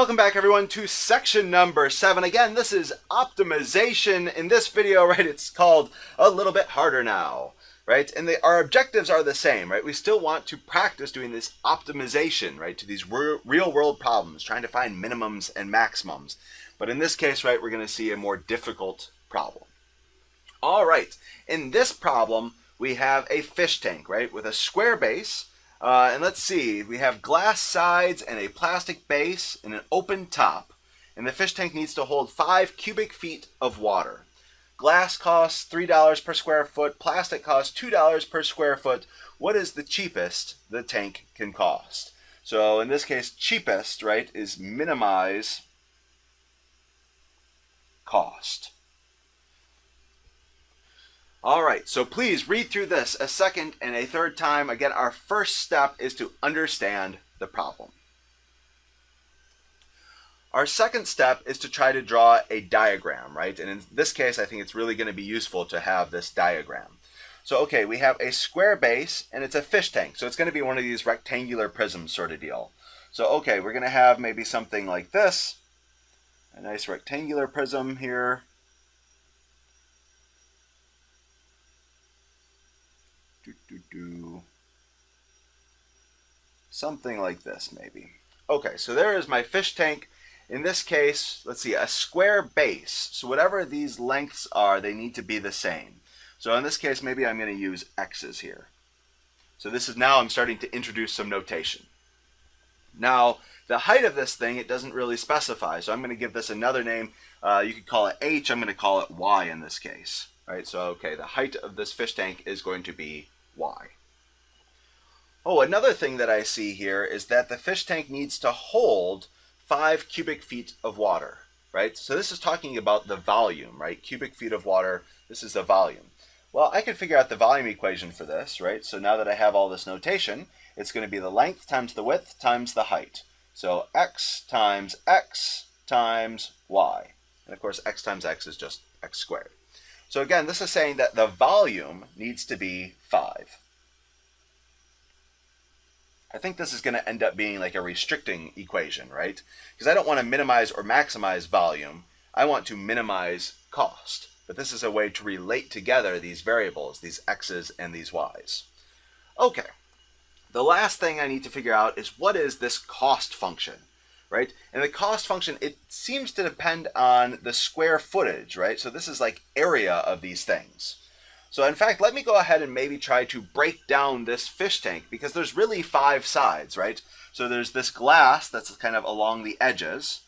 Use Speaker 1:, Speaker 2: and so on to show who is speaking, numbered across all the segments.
Speaker 1: Welcome back everyone to section number 7. Again, this is optimization. In this video, right, it's called A Little Bit Harder Now, right? And our objectives are the same, right? We still want to practice doing this optimization, right, to these real world problems, trying to find minimums and maximums. But in this case, right, we're going to see a more difficult problem. All right, in this problem, we have a fish tank, right, with a square base. And let's see, we have glass sides and a plastic base and an open top. And the fish tank needs to hold 5 cubic feet of water. Glass costs $3 per square foot. Plastic costs $2 per square foot. What is the cheapest the tank can cost? So in this case, cheapest, right, is minimize cost. All right, so please read through this a second and a third time. Again, our first step is to understand the problem. Our second step is to try to draw a diagram, right? And in this case, I think it's really going to be useful to have this diagram. So, okay, we have a square base and it's a fish tank. So it's going to be one of these rectangular prisms sort of deal. So, okay, we're going to have maybe something like this. A nice rectangular prism here. Something like this maybe. Okay, so there is my fish tank. In this case, let's see, a square base. So whatever these lengths are, they need to be the same. So in this case, maybe I'm going to use x's here. So this is now I'm starting to introduce some notation. Now, the height of this thing, it doesn't really specify. So I'm going to give this another name. You could call it h. I'm going to call it y in this case. Right, so okay, the height of this fish tank is going to be y. Oh, another thing that I see here is that the fish tank needs to hold 5 cubic feet of water, right? So this is talking about the volume, right? Cubic feet of water, this is the volume. Well, I can figure out the volume equation for this, right? So now that I have all this notation, it's going to be the length times the width times the height. So x times y. And of course, x times x is just x squared. So again, this is saying that the volume needs to be 5. I think this is going to end up being like a restricting equation, right? Because I don't want to minimize or maximize volume. I want to minimize cost. But this is a way to relate together these variables, these x's and these y's. Okay, the last thing I need to figure out is what is this cost function? Right? And the cost function, it seems to depend on the square footage, right? So this is like area of these things. So in fact, let me go ahead and maybe try to break down this fish tank because there's really 5 sides, right? So there's this glass that's kind of along the edges.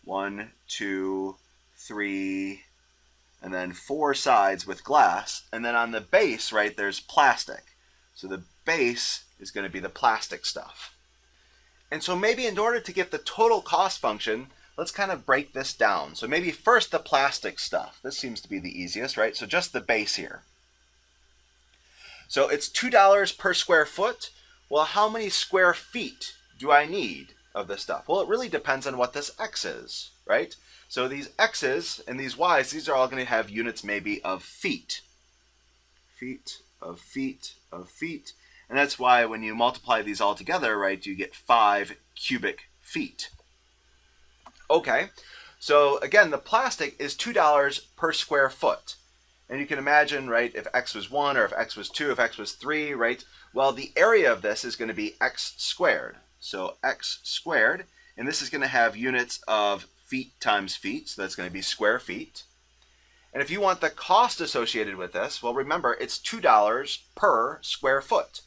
Speaker 1: 1, 2, 3, and then 4 sides with glass. And then on the base, right, there's plastic. So the base is going to be the plastic stuff. And so maybe in order to get the total cost function, let's kind of break this down. So maybe first the plastic stuff. This seems to be the easiest, right? So just the base here. So it's $2 per square foot. Well, how many square feet do I need of this stuff? Well, it really depends on what this x is, right? So these x's and these y's, these are all going to have units maybe of feet. Feet of feet of feet. And that's why when you multiply these all together, right, you get 5 cubic feet. Okay, so again, the plastic is $2 per square foot. And you can imagine, right, if x was 1 or if x was 2, if x was 3, right, well, the area of this is going to be x squared. So x squared, and this is going to have units of feet times feet, so that's going to be square feet. And if you want the cost associated with this, well, remember, it's $2 per square foot.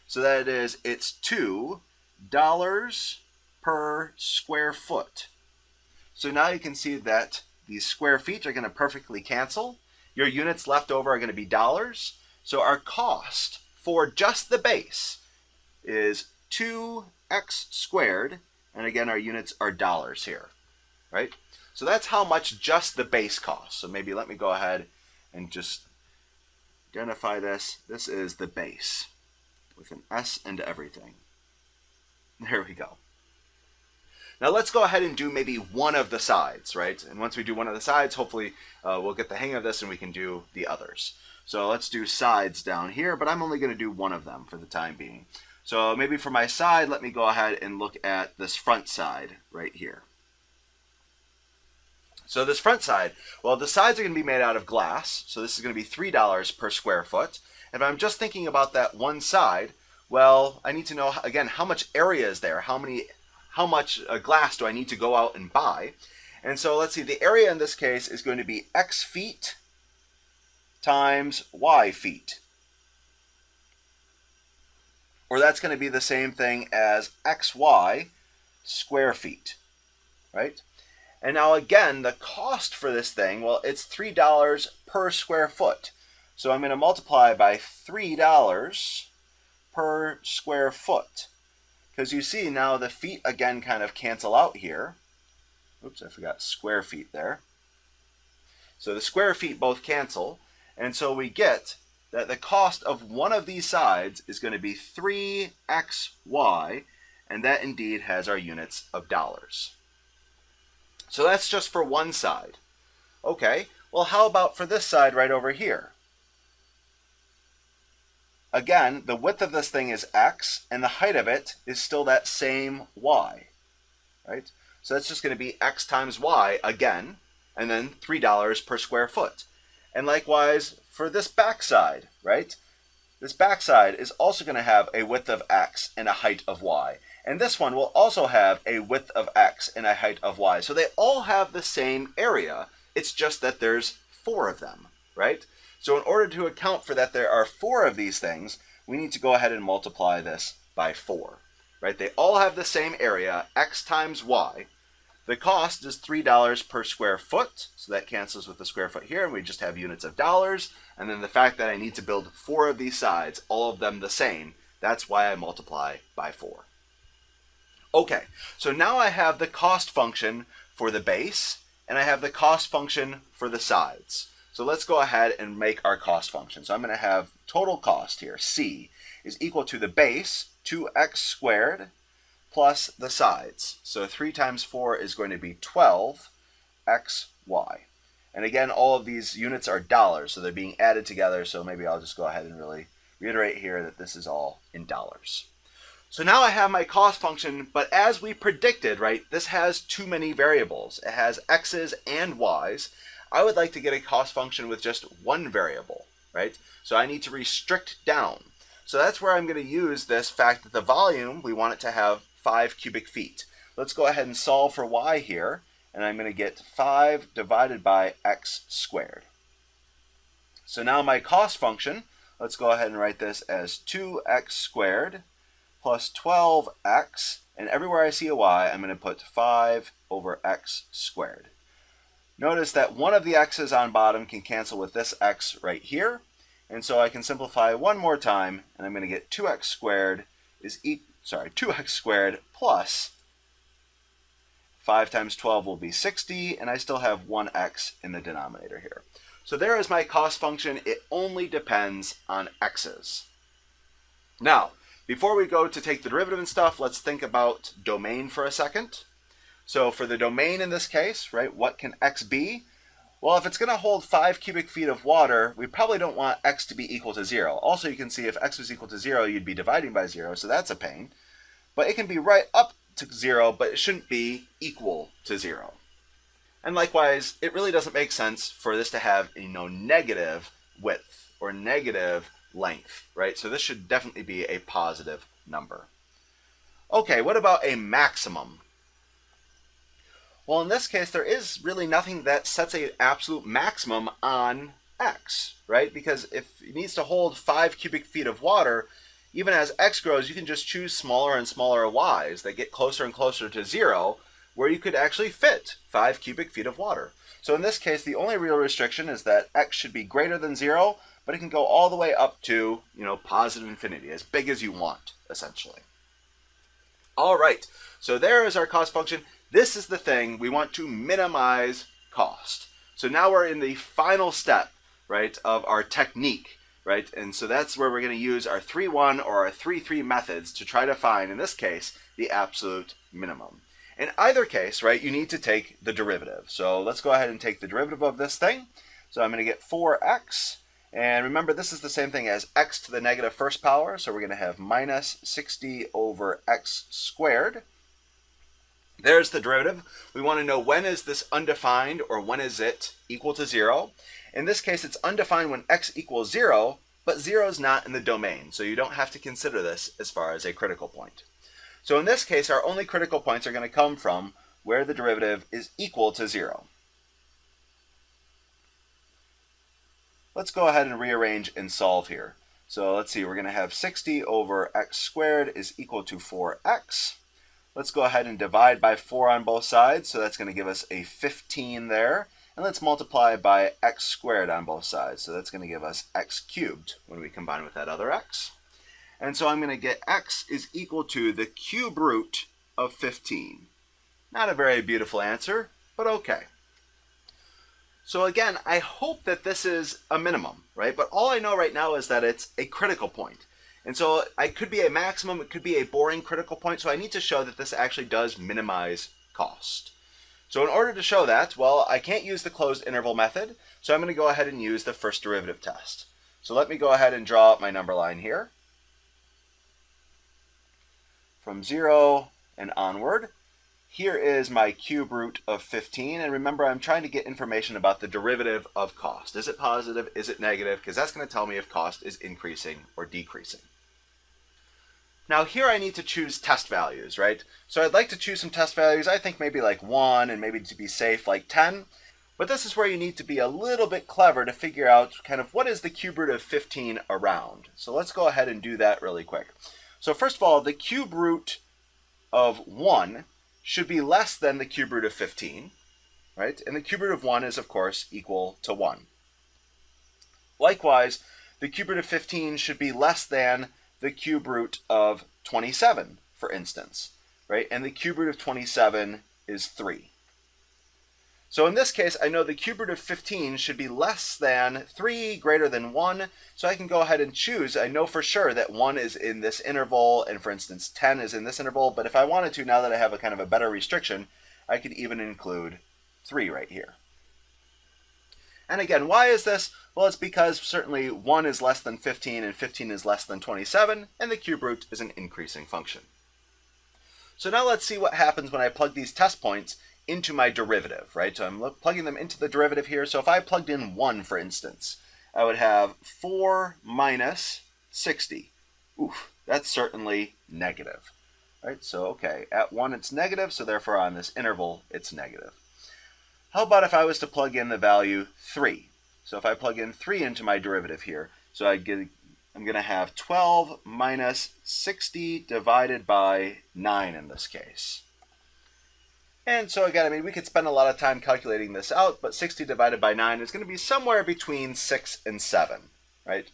Speaker 1: So that is, it's $2 per square foot. So now you can see that these square feet are going to perfectly cancel. Your units left over are going to be dollars. So our cost for just the base is 2x squared. And again, our units are dollars here, right? So that's how much just the base costs. So maybe let me go ahead and just identify this. This is the base with an S and everything. There we go. Now let's go ahead and do maybe one of the sides, right? And once we do one of the sides, hopefully we'll get the hang of this and we can do the others. So let's do sides down here, but I'm only going to do one of them for the time being. So maybe for my side, let me go ahead and look at this front side right here. So this front side, well, the sides are going to be made out of glass. So this is going to be $3 per square foot. And if I'm just thinking about that one side, well, I need to know, again, how much area is there? How much glass do I need to go out and buy? And so let's see, the area in this case is going to be X feet times Y feet. Or that's going to be the same thing as XY square feet, right? And now again, the cost for this thing, well, it's $3 per square foot. So I'm going to multiply by $3 per square foot. Because you see now the feet again kind of cancel out here. Oops, I forgot square feet there. So the square feet both cancel. And so we get that the cost of one of these sides is going to be 3xy, and that indeed has our units of dollars. So that's just for one side. Okay, well how about for this side right over here? Again, the width of this thing is x, and the height of it is still that same y, right? So that's just going to be x times y again, and then $3 per square foot. And likewise for this back side, right? This back side is also going to have a width of x and a height of y. And this one will also have a width of x and a height of y. So they all have the same area. It's just that there's 4 of them, right? So in order to account for that there are 4 of these things, we need to go ahead and multiply this by 4, right? They all have the same area, x times y. The cost is $3 per square foot, so that cancels with the square foot here, and we just have units of dollars. And then the fact that I need to build 4 of these sides, all of them the same, that's why I multiply by 4. Okay, so now I have the cost function for the base, and I have the cost function for the sides. So let's go ahead and make our cost function. So I'm going to have total cost here, C, is equal to the base, 2x squared, plus the sides. So 3 times 4 is going to be 12xy. And again, all of these units are dollars, so they're being added together. So maybe I'll just go ahead and really reiterate here that this is all in dollars. So now I have my cost function, but as we predicted, right, this has too many variables. It has x's and y's. I would like to get a cost function with just one variable, right? So I need to restrict down. So that's where I'm going to use this fact that the volume, we want it to have 5 cubic feet. Let's go ahead and solve for y here, and I'm going to get 5 divided by x squared. So now my cost function, let's go ahead and write this as 2x squared plus 12x, and everywhere I see a y, I'm going to put 5 over x squared. Notice that one of the x's on bottom can cancel with this x right here, and so I can simplify one more time, and I'm going to get 2x squared is 2x squared plus 5 times 12 will be 60, and I still have 1x in the denominator here. So there is my cost function. It only depends on x's. Now, before we go to take the derivative and stuff, let's think about domain for a second. So for the domain in this case, right, what can x be? Well, if it's going to hold 5 cubic feet of water, we probably don't want x to be equal to 0. Also, you can see if x was equal to 0, you'd be dividing by 0, so that's a pain. But it can be right up to 0, but it shouldn't be equal to 0. And likewise, it really doesn't make sense for this to have, negative width or negative length, right? So this should definitely be a positive number. Okay, what about a maximum? Well, in this case, there is really nothing that sets an absolute maximum on x, right? Because if it needs to hold 5 cubic feet of water, even as x grows, you can just choose smaller and smaller y's that get closer and closer to 0, where you could actually fit 5 cubic feet of water. So in this case, the only real restriction is that x should be greater than 0, but it can go all the way up to, positive infinity, as big as you want, essentially. All right, so there is our cost function. This is the thing we want to minimize cost. So now we're in the final step, right, of our technique, right? And so that's where we're going to use our 3-1 or our 3-3 methods to try to find, in this case, the absolute minimum. In either case, right, you need to take the derivative. So let's go ahead and take the derivative of this thing. So I'm going to get 4x, And remember, this is the same thing as x to the negative first power, so we're going to have minus 60 over x squared. There's the derivative. We want to know when is this undefined or when is it equal to 0. In this case, it's undefined when x equals 0, but 0 is not in the domain, so you don't have to consider this as far as a critical point. So in this case, our only critical points are going to come from where the derivative is equal to 0. Let's go ahead and rearrange and solve here. So let's see, we're going to have 60 over x squared is equal to 4x. Let's go ahead and divide by 4 on both sides, so that's going to give us a 15 there. And let's multiply by x squared on both sides, so that's going to give us x cubed when we combine with that other x. And so I'm going to get x is equal to the cube root of 15. Not a very beautiful answer, but okay. So again, I hope that this is a minimum, right? But all I know right now is that it's a critical point. And so it could be a maximum, it could be a boring critical point, so I need to show that this actually does minimize cost. So in order to show that, well, I can't use the closed interval method, so I'm going to go ahead and use the first derivative test. So let me go ahead and draw up my number line here. From 0 and onward, here is my cube root of 15, and remember I'm trying to get information about the derivative of cost. Is it positive? Is it negative? Because that's going to tell me if cost is increasing or decreasing. Now here I need to choose test values, right? So I'd like to choose some test values, I think maybe like 1 and maybe to be safe like 10. But this is where you need to be a little bit clever to figure out kind of what is the cube root of 15 around. So let's go ahead and do that really quick. So first of all, the cube root of 1 should be less than the cube root of 15, right? And the cube root of 1 is, of course, equal to 1. Likewise, the cube root of 15 should be less than the cube root of 27, for instance, right? And the cube root of 27 is 3. So in this case, I know the cube root of 15 should be less than 3, greater than 1, so I can go ahead and choose. I know for sure that 1 is in this interval, and for instance, 10 is in this interval, but if I wanted to, now that I have a kind of a better restriction, I could even include 3 right here. And again, why is this? Well, it's because certainly 1 is less than 15, and 15 is less than 27, and the cube root is an increasing function. So now let's see what happens when I plug these test points into my derivative, right? So I'm plugging them into the derivative here. So if I plugged in 1, for instance, I would have 4 minus 60. Oof, that's certainly negative, right? So, okay, at 1 it's negative, so therefore on this interval it's negative. How about if I was to plug in the value 3? So if I plug in 3 into my derivative here, so I'm going to have 12 minus 60 divided by 9 in this case. And so again, I mean, we could spend a lot of time calculating this out, but 60 divided by 9 is going to be somewhere between 6 and 7, right?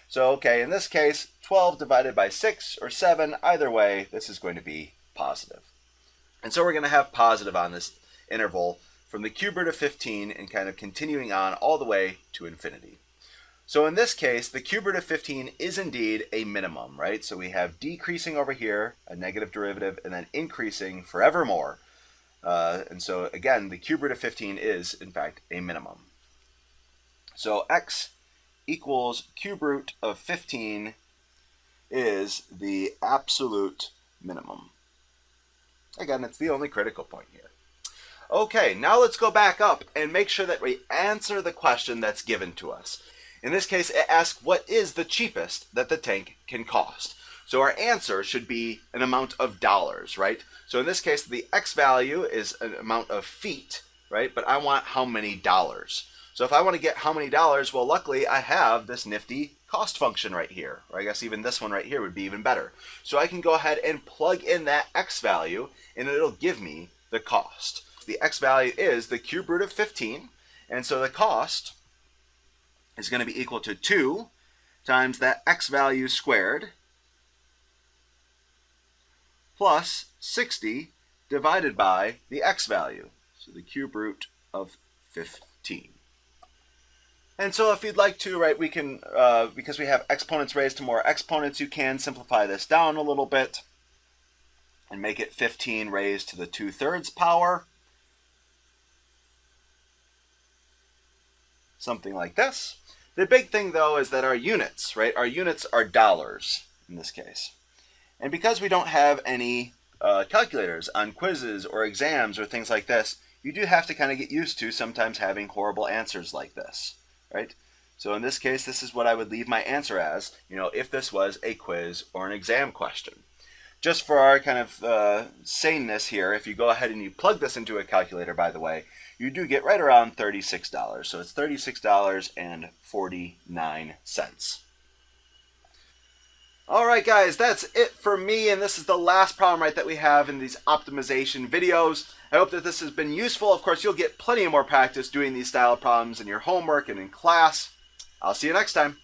Speaker 1: So, okay, in this case, 12 divided by 6 or 7, either way, this is going to be positive. And so we're going to have positive on this interval from the cube root of 15 and kind of continuing on all the way to infinity. So in this case, the cube root of 15 is indeed a minimum, right? So we have decreasing over here, a negative derivative, and then increasing forevermore. And so again, the cube root of 15 is, in fact, a minimum. So x equals cube root of 15 is the absolute minimum. Again, it's the only critical point here. Okay, now let's go back up and make sure that we answer the question that's given to us. In this case, it asks what is the cheapest that the tank can cost. So our answer should be an amount of dollars, right? So in this case, the x value is an amount of feet, right? But I want how many dollars. So if I want to get how many dollars, well, luckily I have this nifty cost function right here. Or I guess even this one right here would be even better. So I can go ahead and plug in that x value, and it'll give me the cost. The x value is the cube root of 15, and so the cost is going to be equal to 2 times that x value squared plus 60 divided by the x value, so the cube root of 15. And so if you'd like to, right, we can, because we have exponents raised to more exponents, you can simplify this down a little bit and make it 15 raised to the 2/3 power. Something like this. The big thing though is that our units, right? Our units are dollars in this case. And because we don't have any calculators on quizzes or exams or things like this, you do have to kind of get used to sometimes having horrible answers like this, right? So in this case, this is what I would leave my answer as, if this was a quiz or an exam question. Just for our kind of saneness here, if you go ahead and you plug this into a calculator, by the way, you do get right around $36. So it's $36.49. All right, guys, that's it for me, and this is the last problem, right, that we have in these optimization videos. I hope that this has been useful. Of course, you'll get plenty more practice doing these style of problems in your homework and in class. I'll see you next time.